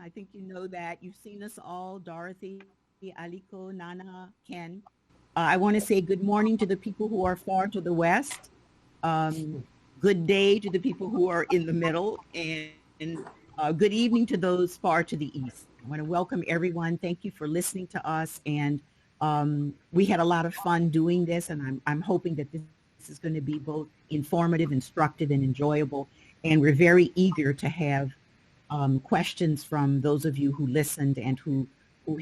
I think you know that. You've seen us all, Dorothy, Aliko, Naana, Ken. I want to say good morning to the people who are far to the west. Um, Good day to the people who are in the middle, and good evening to those far to the east. I want to welcome everyone. Thank you for listening to us, and we had a lot of fun doing this, and I'm hoping that this is going to be both informative, instructive, and enjoyable. And we're very eager to have questions from those of you who listened and who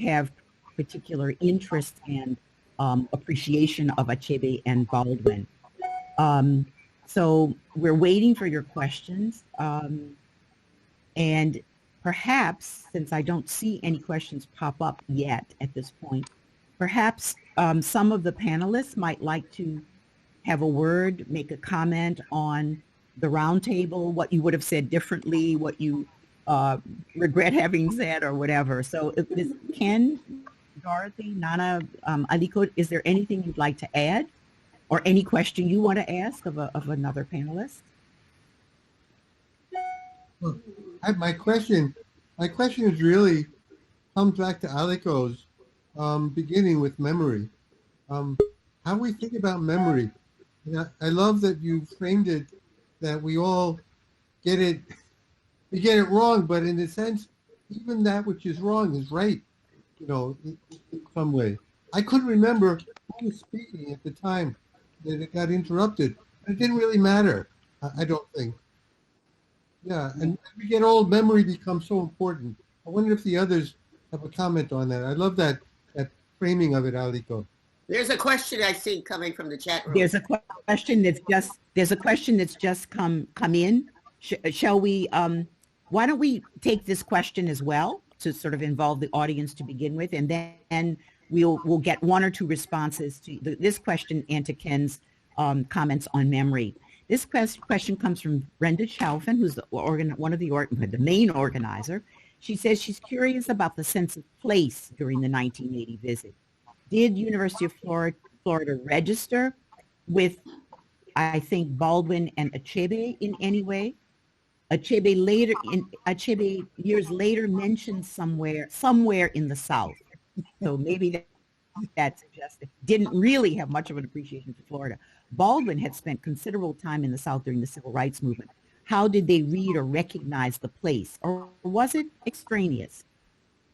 have particular interest and appreciation of Achebe and Baldwin. Um, so we're waiting for your questions. And perhaps, since I don't see any questions pop up yet at this point, perhaps some of the panelists might like to have a word, make a comment on the roundtable, what you would have said differently, what you uh, regret having said, or whatever. So, if Ms. Ken, Dorothy, Naana, Aliko, is there anything you'd like to add, or any question you want to ask of another panelist? Well, my question is really comes back to Aliko's beginning with memory. Um, how we think about memory. And I love that you framed it that we all get it, we get it wrong, but in a sense, even that which is wrong is right, in some way. I couldn't remember who was speaking at the time that it got interrupted. It didn't really matter, I don't think. Yeah, and as we get old, memory becomes so important. I wonder if the others have a comment on that. I love that framing of it, Aliko. There's a question I see coming from the chat room. There's a question that's just come in. Shall we? Why don't we take this question as well to sort of involve the audience to begin with, and then we'll get one or two responses to this question and to Ken's comments on memory. This question comes from Brenda Chalfin, who's the main organizer. She says she's curious about the sense of place during the 1980 visit. Did University of Florida register with, I think, Baldwin and Achebe in any way? Achebe years later mentioned somewhere in the South. So maybe that suggested didn't really have much of an appreciation for Florida. Baldwin had spent considerable time in the South during the Civil Rights Movement. How did they read or recognize the place? Or was it extraneous?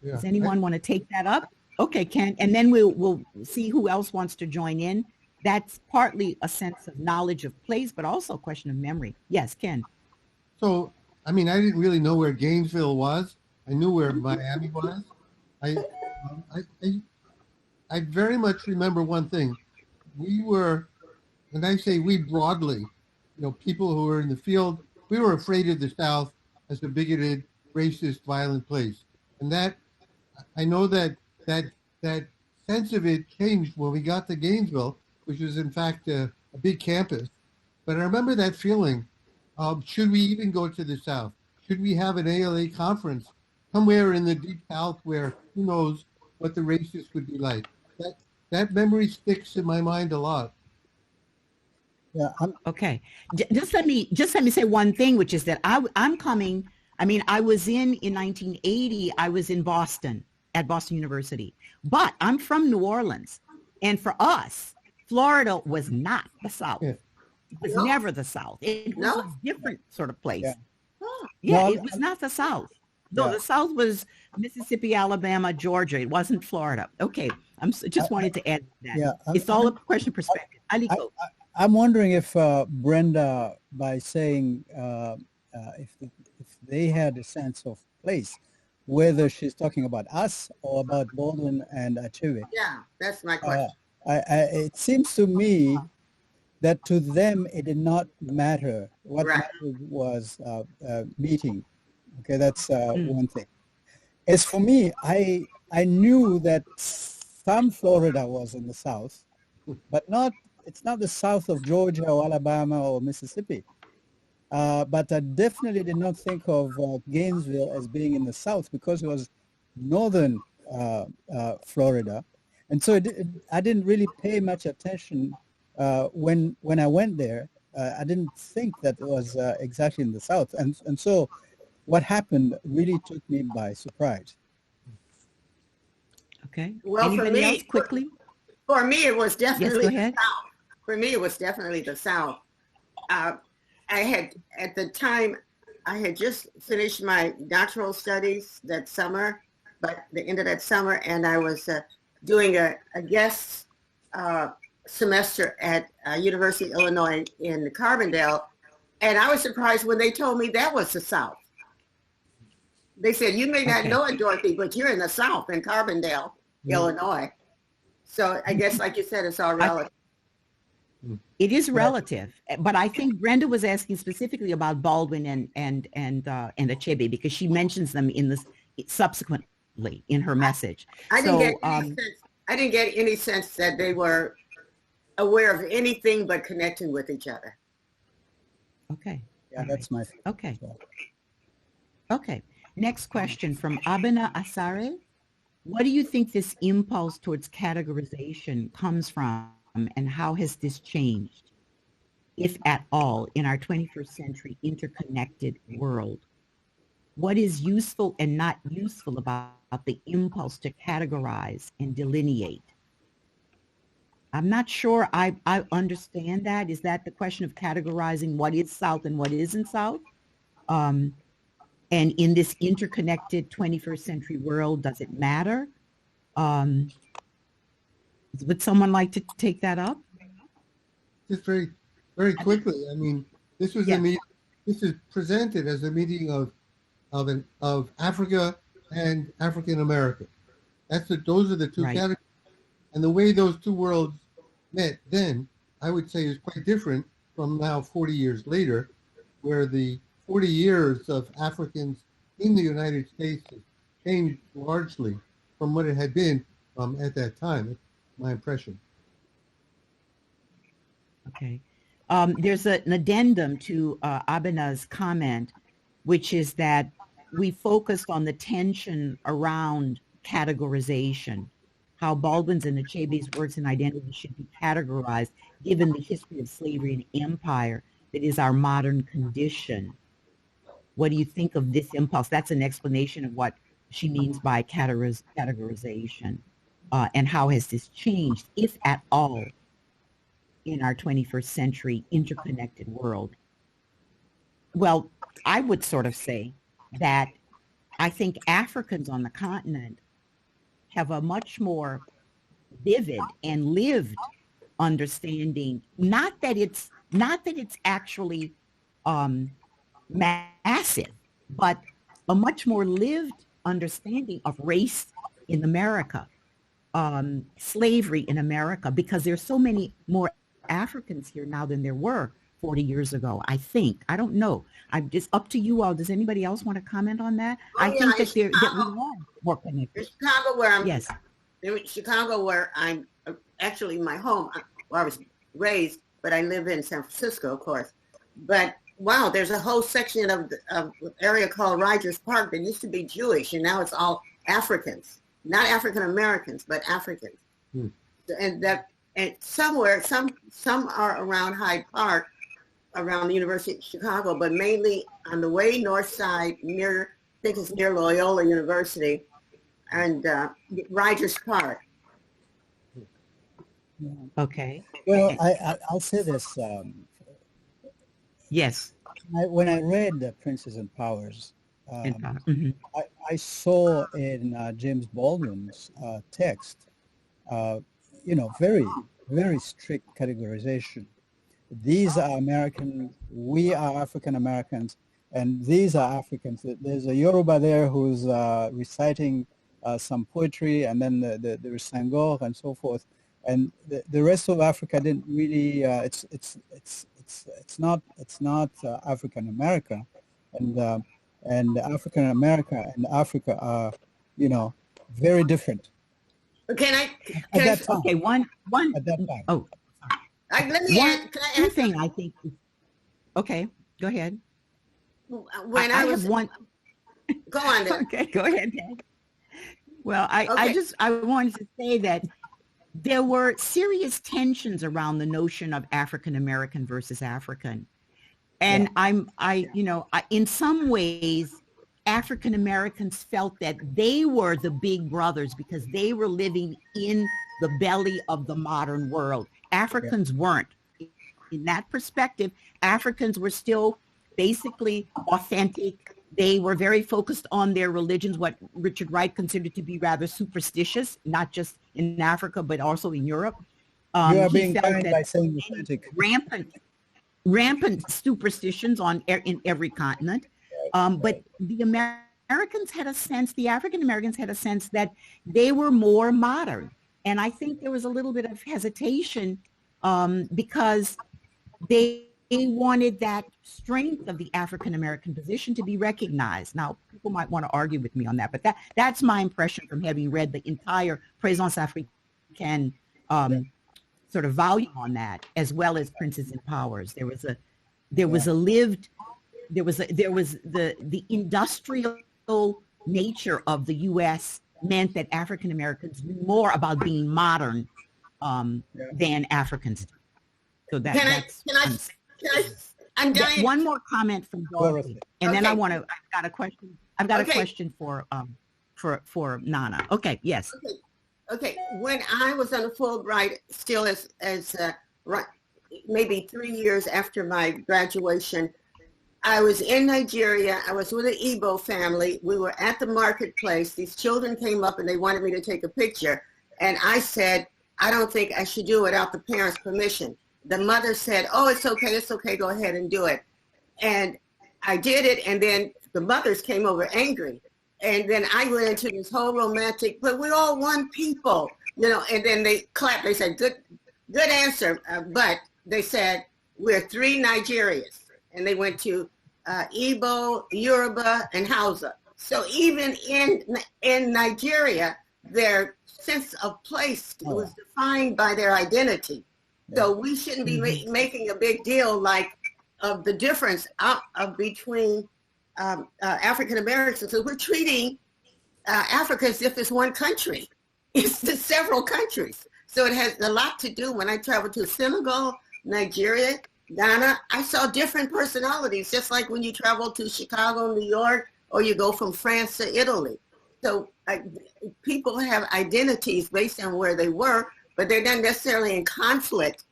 Yeah. Does anyone want to take that up? Okay, Ken, and then we'll see who else wants to join in. That's partly a sense of knowledge of place, but also a question of memory. Yes, Ken. So, I didn't really know where Gainesville was. I knew where Miami was. I very much remember one thing. We were, and I say we broadly, people who were in the field, we were afraid of the South as a bigoted, racist, violent place. And that, I know that sense of it changed when we got to Gainesville, which was in fact a big campus. But I remember that feeling of, should we even go to the South? Should we have an ALA conference somewhere in the deep South where who knows what the racists would be like? That memory sticks in my mind a lot. Yeah. Okay. Just let me say one thing, which is that I'm coming. I was in 1980. I was in Boston at Boston University, but I'm from New Orleans, and for us, Florida was not the South. Yeah. It was never the South. It was a different sort of place. Yeah, it was not the South. No, the South was Mississippi, Alabama, Georgia. It wasn't Florida. Okay, just wanted to add that. Yeah, it's all a question of perspective. Aliko. I'm wondering if Brenda, by saying if they had a sense of place, whether she's talking about us or about Baldwin and Achebe. Yeah, that's my question. It seems to me that to them it did not matter. What mattered was meeting. Okay, that's one thing. As for me, I knew that some Florida was in the South, but it's not the South of Georgia or Alabama or Mississippi. But I definitely did not think of Gainesville as being in the South because it was northern Florida. And so I didn't really pay much attention when I went there. I didn't think that it was exactly in the South. And so what happened really took me by surprise. Okay. Well, Anybody else quickly? For me, it was definitely Yes, go ahead. the South. For me, it was definitely the South. I had, at the time, I had just finished my doctoral studies that summer, but the end of that summer, and I was doing a guest semester at University of Illinois in Carbondale, and I was surprised when they told me that was the South. They said, you may not know it, Dorothy, but you're in the South, in Carbondale, Illinois. So I guess, like you said, it's all relative. It is relative, but I think Brenda was asking specifically about Baldwin and Achebe, because she mentions them in this subsequently in her message. I didn't get any sense that they were aware of anything but connecting with each other. Okay. Yeah, that's my thing. Okay. Okay. Next question from Abena Asare. What do you think this impulse towards categorization comes from, and how has this changed, if at all, in our 21st century interconnected world? What is useful and not useful about the impulse to categorize and delineate? I'm not sure I understand that. Is that the question of categorizing what is South and what isn't South? And in this interconnected 21st century world, does it matter? Would someone like to take that up? Just very, very quickly. I mean, this was a meeting. This is presented as a meeting of Africa and African America. Those are the two categories, and the way those two worlds met then, I would say, is quite different from now 40 years later, where the 40 years of Africans in the United States has changed largely from what it had been at that time. That's my impression. Okay. There's an addendum to Abena's comment, which is that we focused on the tension around categorization, how Baldwin's and Achebe's works and identity should be categorized given the history of slavery and empire that is our modern condition. What do you think of this impulse? That's an explanation of what she means by categorization. And how has this changed, if at all, in our 21st century interconnected world? Well, I would sort of say that I think Africans on the continent have a much more vivid and lived understanding, not that it's actually massive, but a much more lived understanding of race in America, slavery in America, because there's so many more Africans here now than there were 40 years ago, I think. I don't know. I'm just up to you all. Does anybody else want to comment on that? I think that we are more connected. In Chicago, where I'm, yes. In Chicago, where I'm actually my home, where I was raised, but I live in San Francisco, of course. But wow, there's a whole section of the area called Rogers Park that used to be Jewish, and now it's all Africans, not African Americans, but Africans. And somewhere, some are around Hyde Park, around the University of Chicago, but mainly on the way north side, near, I think it's near Loyola University, and Rogers Park. Okay. Well, I'll say this. Yes. When I read The Princes and Powers, I saw in James Baldwin's text, very, very strict categorization. These are American, we are African Americans, and these are Africans. There's a Yoruba there who's reciting some poetry, and then there's Sangor and so forth. And the rest of Africa didn't really. It's not African America, and African America and Africa are very different. Can I? Okay, one at that time. Oh, let me add. Can I add thing? I think. Okay, go ahead. When I was have one. Go on then. Okay, go ahead. Well, I wanted to say that there were serious tensions around the notion of African American versus African, and in some ways, African Americans felt that they were the big brothers because they were living in the belly of the modern world. Africans weren't. In that perspective, Africans were still basically authentic. They were very focused on their religions, what Richard Wright considered to be rather superstitious, not just in Africa, but also in Europe. You are being kind by saying authentic. Rampant superstitions in every continent. But the Americans had a sense, the African Americans had a sense that they were more modern. And I think there was a little bit of hesitation because they wanted that strength of the African American position to be recognized. Now, people might want to argue with me on that, but that's my impression from having read the entire Présence Africaine sort of volume on that, as well as Princes and Powers. There was the industrial nature of the U.S. meant that African Americans knew more about being modern than Africans did. So I'm dying. One more comment from Dorothy, and then I've got a question. I've got a question for Naana. Okay. Yes. Okay. When I was on a Fulbright, still as maybe 3 years after my graduation, I was in Nigeria. I was with an Igbo family. We were at the marketplace. These children came up and they wanted me to take a picture. And I said, I don't think I should do it without the parents' permission. The mother said, oh, it's okay, go ahead and do it. And I did it, and then the mothers came over angry. And then I went into this whole romantic, but we're all one people, and then they clapped. They said, good answer. But they said, we're 3 Nigerians. And they went to Igbo, Yoruba, and Hausa. So even in Nigeria, their sense of place was defined by their identity. So we shouldn't be making a big deal of the difference between African Americans. So we're treating Africa as if it's one country. It's the several countries. So it has a lot to do. When I traveled to Senegal, Nigeria, Ghana, I saw different personalities, just like when you travel to Chicago, New York, or you go from France to Italy. So people have identities based on where they were, but they're not necessarily in conflict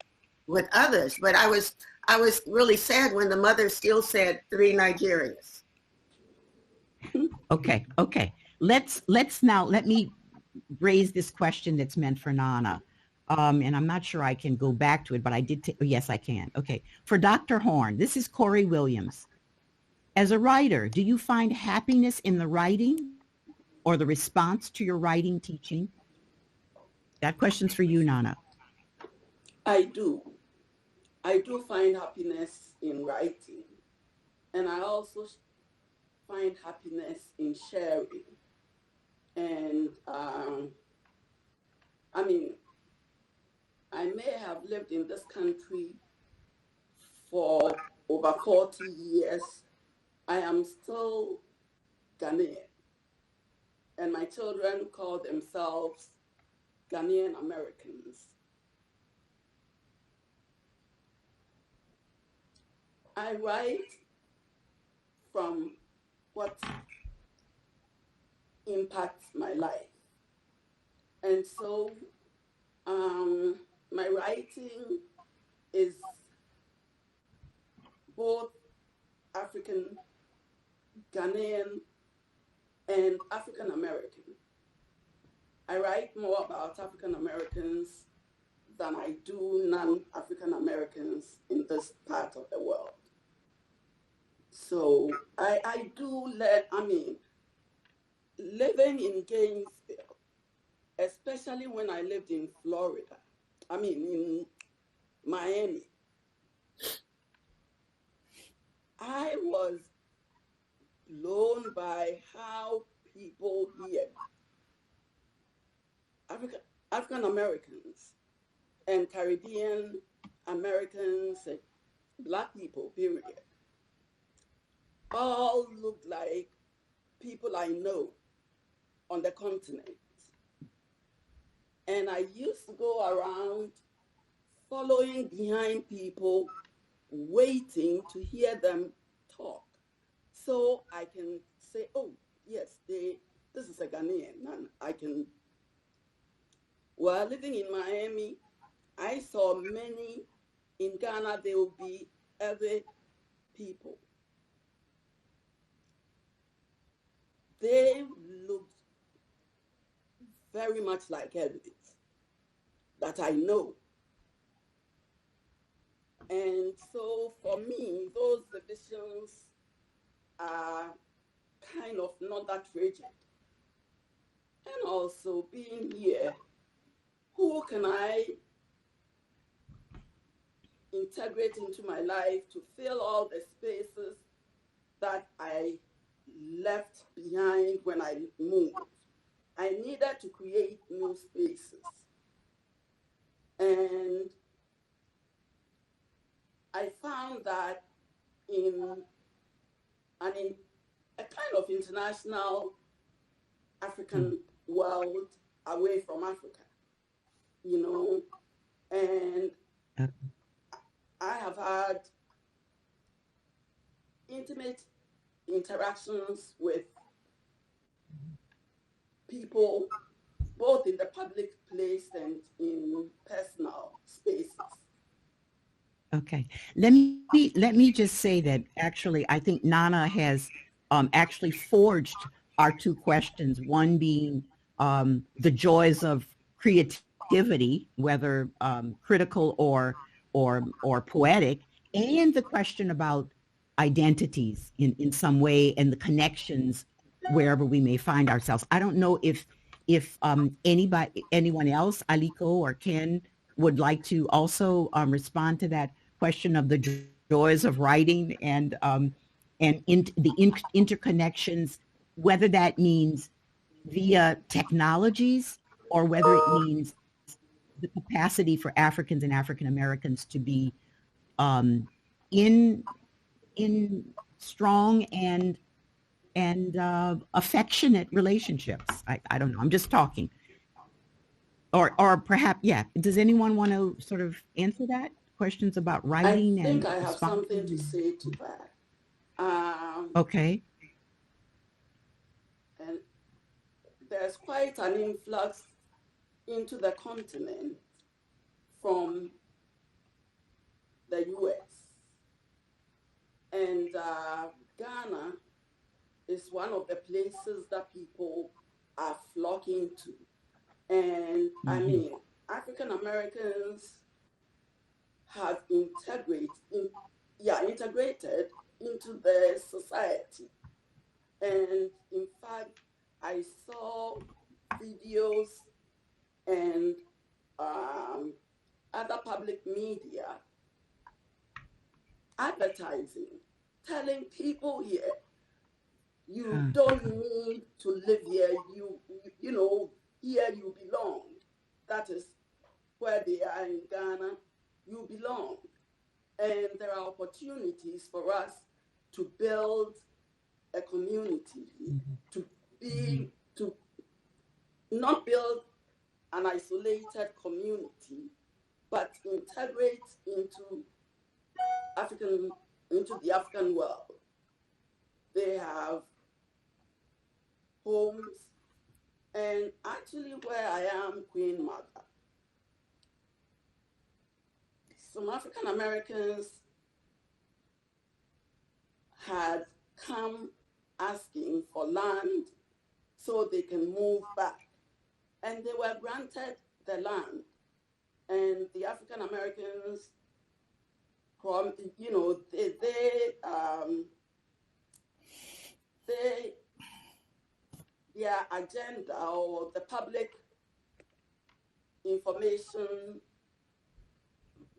with others. But I was really sad when the mother still said 3 Nigerians. Okay. Let me raise this question that's meant for Naana. And I'm not sure I can go back to it, but I did. Yes, I can. Okay. For Dr. Horne, this is Corey Williams. As a writer, do you find happiness in the writing or the response to your writing teaching? That question's for you, Naana. I do. I do find happiness in writing. And I also find happiness in sharing. And I may have lived in this country for over 40 years. I am still Ghanaian. And my children call themselves Ghanaian Americans. I write from what impacts my life. And so my writing is both African, Ghanaian, and African American. I write more about African Americans than I do non-African Americans in this part of the world. So I do living in Gainesville, especially when I lived in Florida, in Miami, I was blown by how people here, African Americans and Caribbean Americans, and Black people, period, all look like people I know on the continent. And I used to go around following behind people, waiting to hear them talk, so I can say, oh, yes, this is a Ghanaian. And I can, while living in Miami, I saw many in Ghana, they will be other people. They looked very much like Emeritus that I know. And so for me, those divisions are kind of not that rigid. And also being here, who can I integrate into my life to fill all the spaces that I left behind when I moved? I needed to create new spaces. And I found that in a kind of international African world away from Africa, you know, and I have had intimate interactions with people, both in the public place and in personal spaces. Okay, let me just say that actually I think Naana has actually forged our two questions. One being the joys of creativity, whether critical or poetic, and the question about identities in some way and the connections wherever we may find ourselves. I don't know if anyone else, Aliko or Ken, would like to also respond to that question of the joys of writing and the interconnections, whether that means via technologies or whether it means the capacity for Africans and African Americans to be in strong and affectionate relationships. I don't know. I'm just talking. Or perhaps, yeah. Does anyone want to sort of answer that? Questions about writing? I think I have something to say to that. Okay. And there's quite an influx into the continent from the US. And Ghana is one of the places that people are flocking to. And I mean, African Americans have integrated into the society. And in fact, I saw videos and other public media advertising, telling people here, you don't need to live here. You know, here you belong. That is where they are in Ghana. You belong. And there are opportunities for us to build a community, to not build an isolated community, but integrate into the African world. They have homes, and actually where I am, Queen Mother, some African Americans had come asking for land so they can move back. And they were granted the land. And the African Americans, you know, their agenda or the public information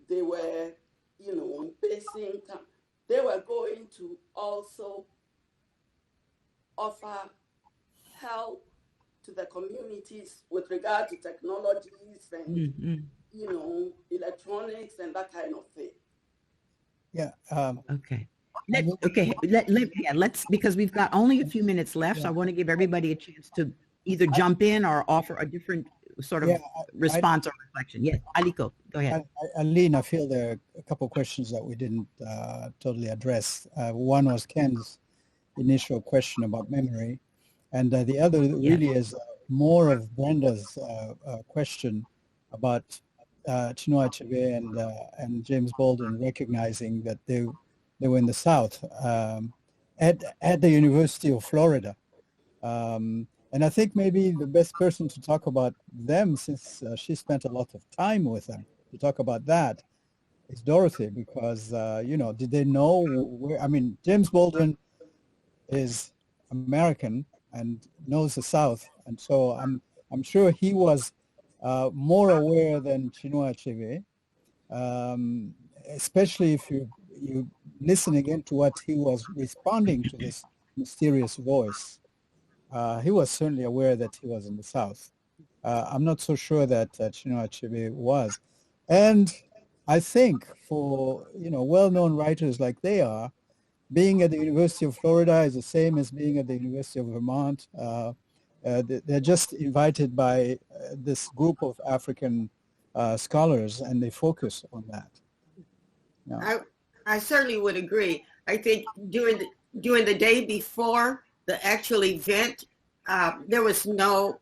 they were, you know, basing, they were going to also offer help to the communities with regard to technologies and, you know, electronics and that kind of thing. Yeah. Okay. Let's, because we've got only a few minutes left, so I want to give everybody a chance to either jump in or offer a different sort of response or reflection. Yes, Aliko, go ahead. Eileen, I feel there are a couple of questions that we didn't totally address. One was Ken's initial question about memory. And the other really is more of Brenda's question about Chinua Achebe and James Baldwin recognizing that they were in the South at the University of Florida. And I think maybe the best person to talk about them, since she spent a lot of time with them, to talk about that is Dorothy, because, did they know where, I mean, James Baldwin is American and knows the South. And so I'm sure he was more aware than Chinua Achebe, especially if you listen again to what he was responding to this mysterious voice. He was certainly aware that he was in the South. I'm not so sure that Chinua Achebe was. And I think for, well-known writers like they are, being at the University of Florida is the same as being at the University of Vermont. They're just invited by this group of African scholars, and they focus on that. Yeah. I certainly would agree. I think during the day before the actual event, there was no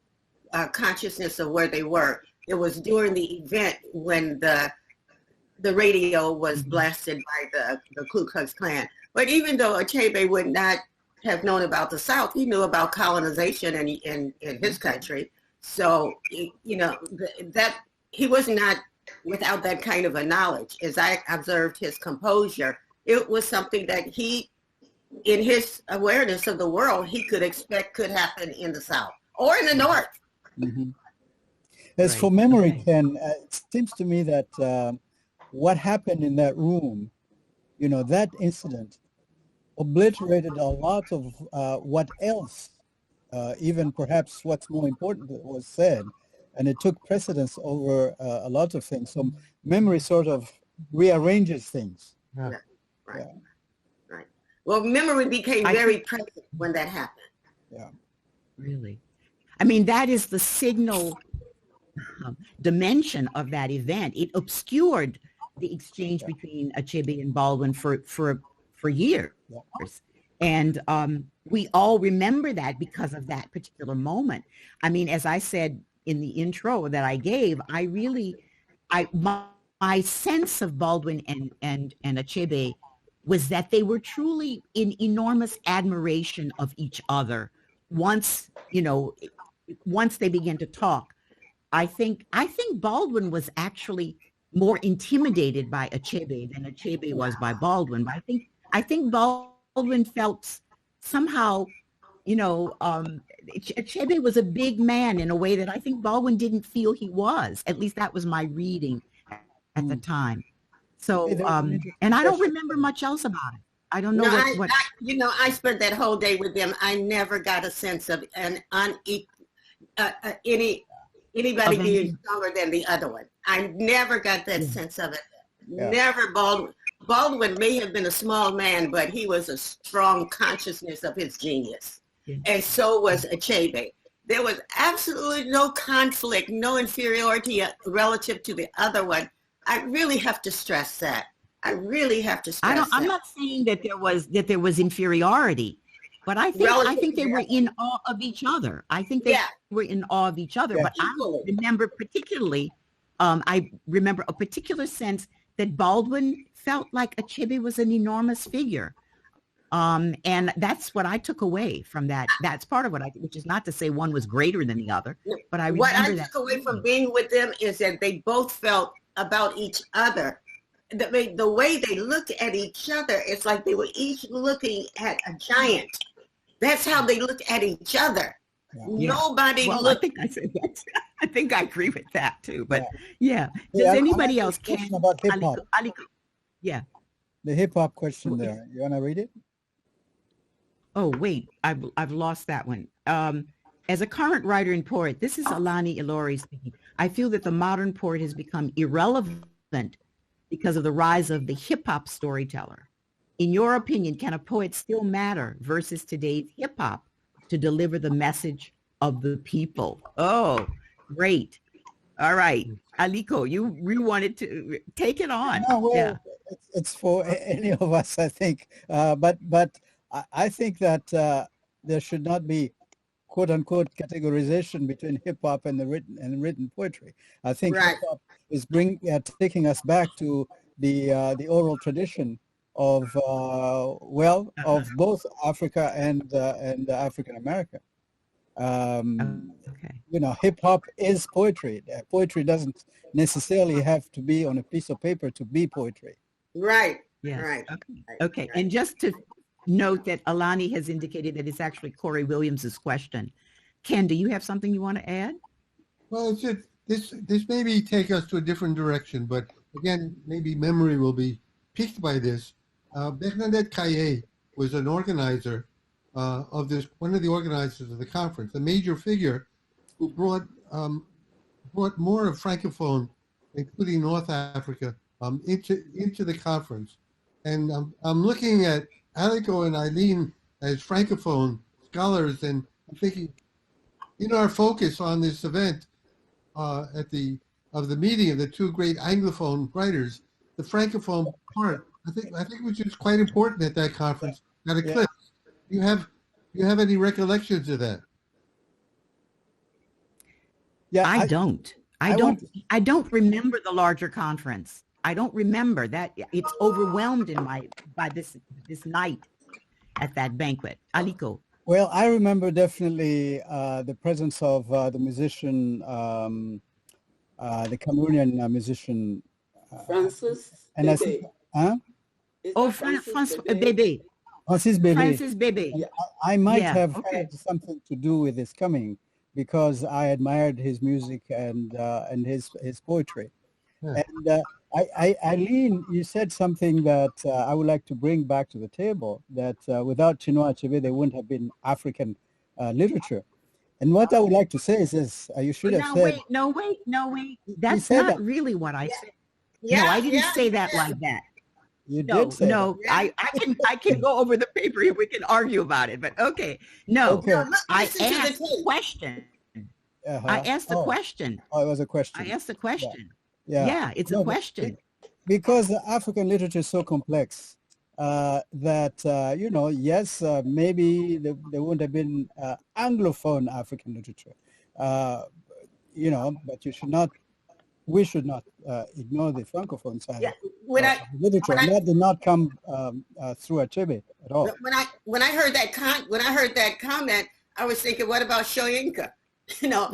consciousness of where they were. It was during the event when the radio was blasted by the Ku Klux Klan. But even though Achebe would not have known about the South, he knew about colonization in his country. So, that he was not without that kind of a knowledge. As I observed his composure, it was something that he, in his awareness of the world, he could expect could happen in the South or in the North. Mm-hmm. As for memory, Ken, it seems to me that what happened in that room, that incident obliterated a lot of what else, even perhaps what's more important was said, and it took precedence over a lot of things. So memory sort of rearranges things. Yeah. Right. Well, memory became very present when that happened. Yeah. Really? I mean, that is the signal dimension of that event. It obscured the exchange between Achebe and Baldwin for years. Yeah. And we all remember that because of that particular moment. I mean, as I said in the intro that I gave, my sense of Baldwin and Achebe was that they were truly in enormous admiration of each other. Once they began to talk, I think Baldwin was actually more intimidated by Achebe than Achebe was by Baldwin. But I think Baldwin felt somehow, Achebe was a big man in a way that I think Baldwin didn't feel he was. At least that was my reading at the time. So, and I don't remember much else about it. I don't know what. I spent that whole day with them. I never got a sense of anybody being stronger than the other one. I never got that sense of it. Yeah. Never. Baldwin may have been a small man, but he was a strong consciousness of his genius. Yeah. And so was Achebe. There was absolutely no conflict, no inferiority relative to the other one. I really have to stress that. I'm not saying that there was inferiority, but I think they were in awe of each other. I think they were in awe of each other. Yeah. But I remember particularly, I remember a particular sense that Baldwin felt like Achebe was an enormous figure. And that's what I took away from that. That's part of which is not to say one was greater than the other, but I remember what I took away from being with them is that they both felt about each other. The way they looked at each other, it's like they were each looking at a giant. That's how they looked at each other. Yeah. Nobody looked. I think I said that. I think I agree with that too. But Does anybody else care about hip hop? Aliko. Yeah. The hip hop question there. You want to read it? Oh wait, I've lost that one. As a current writer and poet, this is Alani Ilori speaking. I feel that the modern poet has become irrelevant because of the rise of the hip-hop storyteller. In your opinion, can a poet still matter versus today's hip-hop to deliver the message of the people? Oh, great. All right. Aliko, you wanted to take it on. No, well, it's for any of us, I think. But I think that there should not be quote unquote categorization between hip hop and the written poetry. I think Right. hip hop is taking us back to the oral tradition of of both Africa and African America. Okay. You know, hip hop is poetry. Poetry doesn't necessarily have to be on a piece of paper to be poetry. Right. Yes. Right. Okay. Right. And just to note that Alani has indicated that it's actually Corey Williams's question. Ken, do you have something you want to add? Well, it's just, this maybe take us to a different direction, but again, maybe memory will be piqued by this. Bernadette Caillé was an organizer of this, one of the organizers of the conference, a major figure who brought more of Francophone, including North Africa, into the conference. And I'm looking at Aliko and Eileen as Francophone scholars, and I'm thinking, in our focus on this event of the meeting of the two great Anglophone writers, the Francophone part, I think was just quite important at that conference. Got eclipsed. You have any recollections of that? Yeah, I don't remember the larger conference. I don't remember that. It's overwhelmed by this night at that banquet. Aliko. Well, I remember definitely the presence of the musician, the Cameroonian musician. Francis and Bebe. Huh? Francis Bebe. Francis Bebe. Francis Bebe. Yeah, I might have had something to do with his coming because I admired his music and his poetry. Yeah. And Eileen, you said something that I would like to bring back to the table, that without Chinua Achebe, there wouldn't have been African literature. And what I would like to say is this, you should have said... No, wait. That's not really what I said. No, I didn't say that like that. You did say that. I can go over the paper here. We can argue about it, but okay. No, I asked the question. I asked the question. Oh, it was a question. I asked the question. Yeah, it's a question. Because the African literature is so complex that, you know, yes, maybe there wouldn't have been Anglophone African literature, you know, but we should not ignore the Francophone side of literature. And that did not come through Achebe at all. When I heard that comment, I was thinking, what about Soyinka? You know,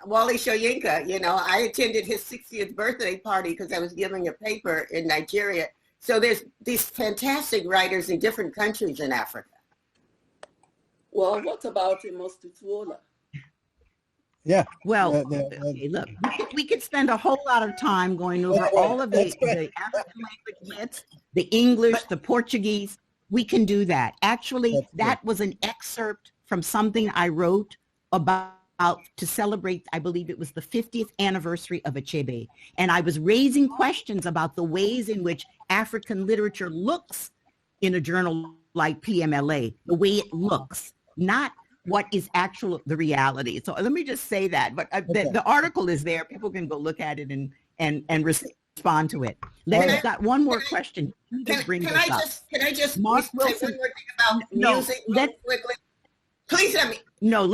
Wally Soyinka, you know, I attended his 60th birthday party because I was giving a paper in Nigeria. So there's these fantastic writers in different countries in Africa. Well, what about Amos Tutuola? Yeah. Well, okay, look, we could spend a whole lot of time going over all of the African language myths, the English, the Portuguese. We can do that. Actually, that was an excerpt from something I wrote about to celebrate, I believe it was the 50th anniversary of Achebe. And I was raising questions about the ways in which African literature looks in a journal like PMLA, the way it looks, not what is the reality. So let me just say that, but the article is there. People can go look at it and respond to it. I've got one more question. Can I just Mark say Wilson, one more thing about music quickly? Please let me. No,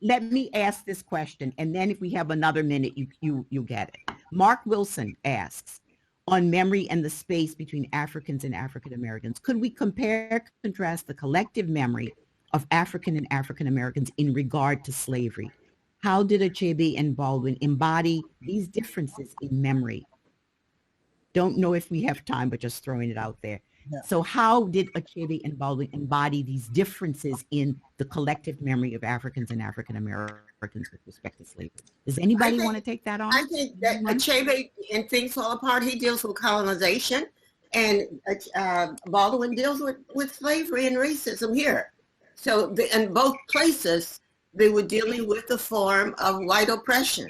let me ask this question, and then if we have another minute, you get it. Mark Wilson asks, on memory and the space between Africans and African Americans, could we contrast the collective memory of African and African Americans in regard to slavery? How did Achebe and Baldwin embody these differences in memory? Don't know if we have time, but just throwing it out there. Yeah. So how did Achebe and Baldwin embody these differences in the collective memory of Africans and African Americans with respect to slavery? Does anybody want to take that on? I think that Achebe, in Things Fall Apart, he deals with colonization, and Baldwin deals with slavery and racism here. So in both places, they were dealing with a form of white oppression.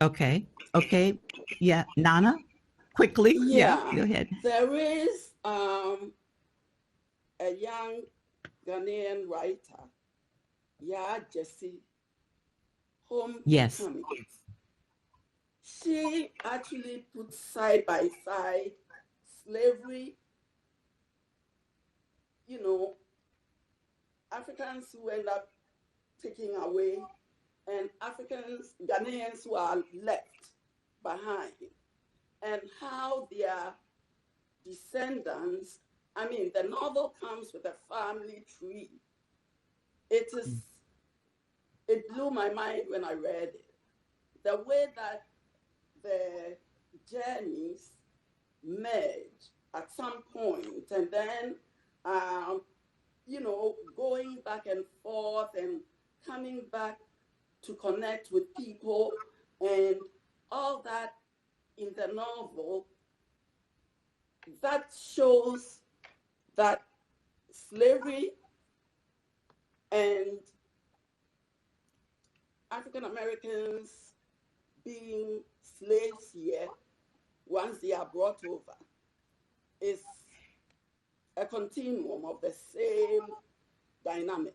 Okay. Yeah, Naana? Quickly, yeah, go ahead. There is a young Ghanaian writer, Jessie Home. Yes. She actually put side by side slavery you know, Africans who end up taking away and Africans, Ghanaians who are left behind, and how their descendants, I mean, the novel comes with a family tree. It blew my mind when I read it. The way that the journeys merge at some point, and then, you know, going back and forth and coming back to connect with people and all that in the novel, that shows that slavery and African Americans being slaves here, once they are brought over, is a continuum of the same dynamic.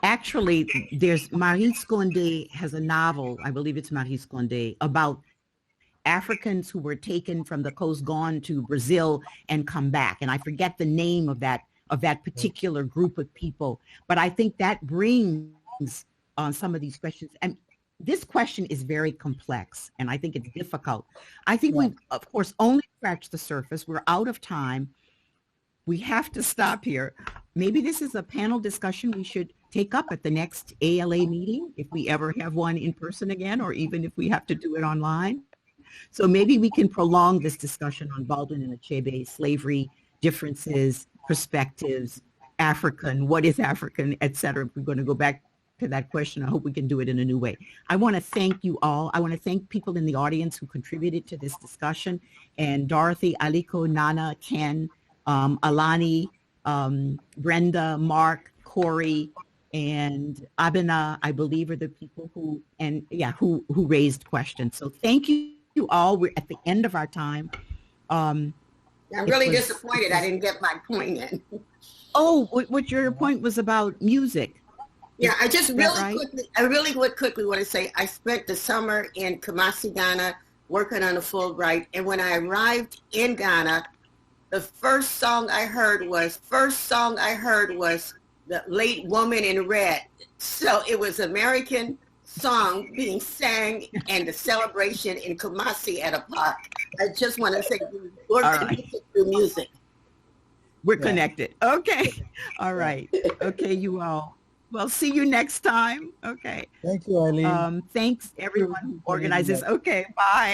Actually, there's Maurice Condé has a novel, I believe it's Maurice Condé, about Africans who were taken from the coast, gone to Brazil and come back. And I forget the name of that particular group of people. But I think that brings on some of these questions. And this question is very complex, and I think it's difficult. I think we've, of course, only scratched the surface. We're out of time. We have to stop here. Maybe this is a panel discussion we should take up at the next ALA meeting, if we ever have one in person again, or even if we have to do it online. So maybe we can prolong this discussion on Baldwin and Achebe, slavery, differences, perspectives, African, what is African, et cetera. If we're going to go back to that question, I hope we can do it in a new way. I want to thank you all. I want to thank people in the audience who contributed to this discussion, and Dorothy, Aliko, Naana, Ken, Alani, Brenda, Mark, Corey, and Abena, I believe, are the people who raised questions. So thank you all. We're at the end of our time. I'm really disappointed I didn't get my point in. Oh, what your point was about music. Yeah, I really quickly want to say I spent the summer in Kumasi, Ghana, working on a Fulbright, and when I arrived in Ghana, the first song I heard was The Late Woman in Red. So it was American song being sang and the celebration in Kumasi at a park. I just want to say we're connected through music. We're connected. Okay. All right. Okay, you all. Well, see you next time. Okay. Thank you, Eileen. Thanks everyone who organizes. Okay, bye.